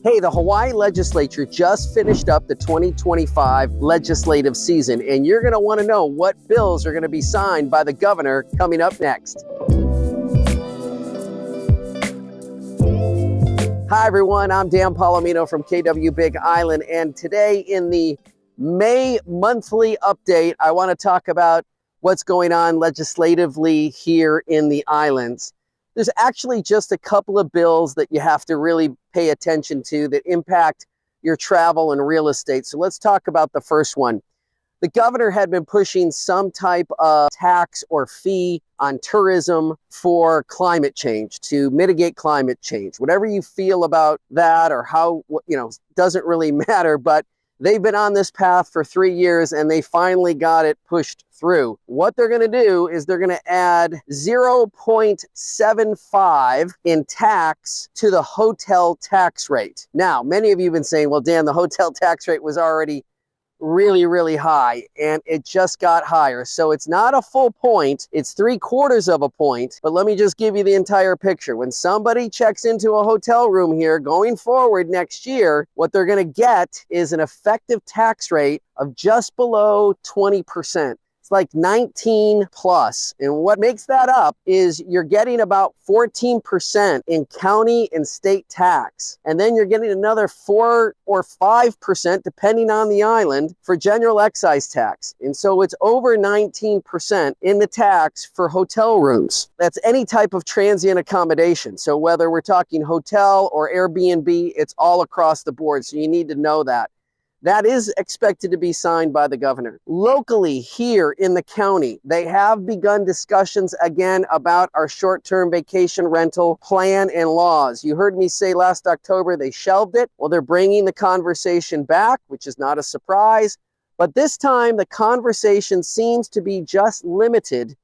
Hey, the Hawaii legislature just finished up the 2025 legislative season, and you're going to want to know what bills are going to be signed by the governor coming up next. Hi, everyone. I'm Dan Polimino from KW Big Island, and today in the May monthly update, I want to talk about what's going on legislatively here in the islands. There's actually just a couple of bills that you have to really pay attention to that impact your travel and real estate. So let's talk about the first one. The governor had been pushing some type of tax or fee on tourism for climate change, to mitigate climate change. Whatever you feel about that or how, doesn't really matter, but they've been on this path for 3 years and they finally got it pushed through. What they're going to do is they're going to add 0.75 in tax to the hotel tax rate. Now, many of you have been saying, well, Dan, the hotel tax rate was already really high and it just got higher. So it's not a full point, it's 3/4 of a point. But let me just give you the entire picture. When somebody checks into a hotel room here going forward next year, what they're going to get is an effective tax rate of just below 20%. It's like 19 plus. And what makes that up is you're getting about 14% in county and state tax. And then you're getting another 4 or 5%, depending on the island, for general excise tax. And so it's over 19% in the tax for hotel rooms. That's any type of transient accommodation. So whether we're talking hotel or Airbnb, it's all across the board. So you need to know that. That is expected to be signed by the governor. Locally here in the county, they have begun discussions again about our short-term vacation rental plan and laws. You heard me say last October they shelved it. Well, they're bringing the conversation back, which is not a surprise. But this time, the conversation seems to be just limited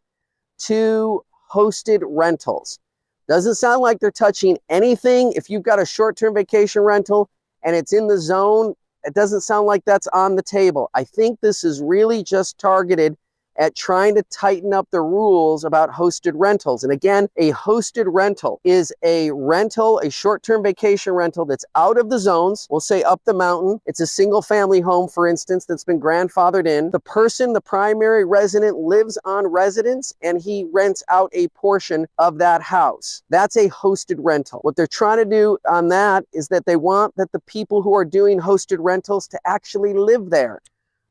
to hosted rentals. Doesn't sound like they're touching anything. If you've got a short-term vacation rental and it's in the zone, it doesn't sound like that's on the table. I think this is really just targeted at trying to tighten up the rules about hosted rentals. And again, a hosted rental is a rental, a short-term vacation rental that's out of the zones. We'll say up the mountain. It's a single family home, for instance, that's been grandfathered in. The person, the primary resident, lives on residence and he rents out a portion of that house. That's a hosted rental. What they're trying to do on that is that they want that the people who are doing hosted rentals to actually live there.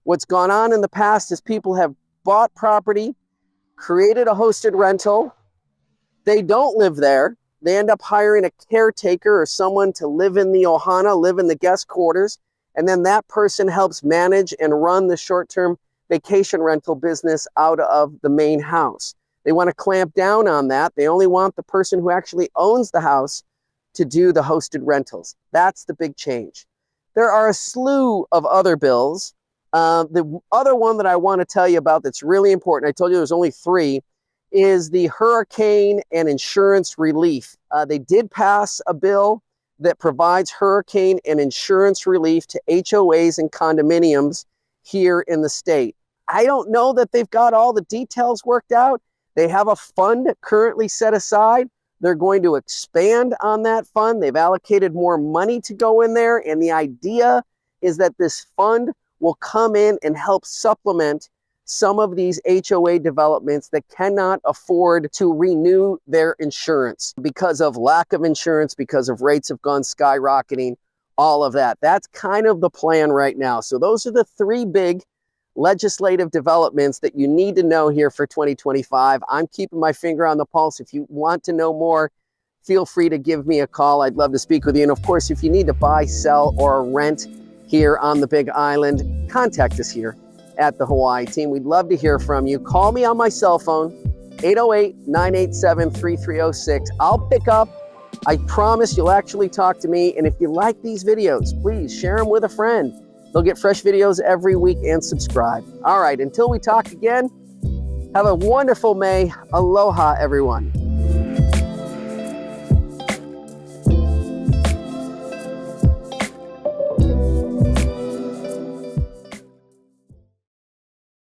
What's gone on in the past is people have bought property, created a hosted rental. They don't live there. They end up hiring a caretaker or someone to live in the ohana, live in the guest quarters, and then that person helps manage and run the short-term vacation rental business out of the main house. They want to clamp down on that. They only want the person who actually owns the house to do the hosted rentals. That's the big change. There are a slew of other bills. The other one that I want to tell you about that's really important, I told you there's only 3, is the hurricane and insurance relief. They did pass a bill that provides hurricane and insurance relief to HOAs and condominiums here in the state. I don't know that they've got all the details worked out. They have a fund currently set aside. They're going to expand on that fund. They've allocated more money to go in there. And the idea is that this fund will come in and help supplement some of these HOA developments that cannot afford to renew their insurance because of lack of insurance, because of rates have gone skyrocketing, all of that. That's kind of the plan right now. So those are the 3 big legislative developments that you need to know here for 2025. I'm keeping my finger on the pulse. If you want to know more, feel free to give me a call. I'd love to speak with you. And of course, if you need to buy, sell, or rent here on the Big Island, contact us here at the Hawaii team. We'd love to hear from you. Call me on my cell phone, 808-987-3306. I'll pick up. I promise you'll actually talk to me. And if you like these videos, please share them with a friend. They'll get fresh videos every week and subscribe. All right, until we talk again, have a wonderful May. Aloha, everyone.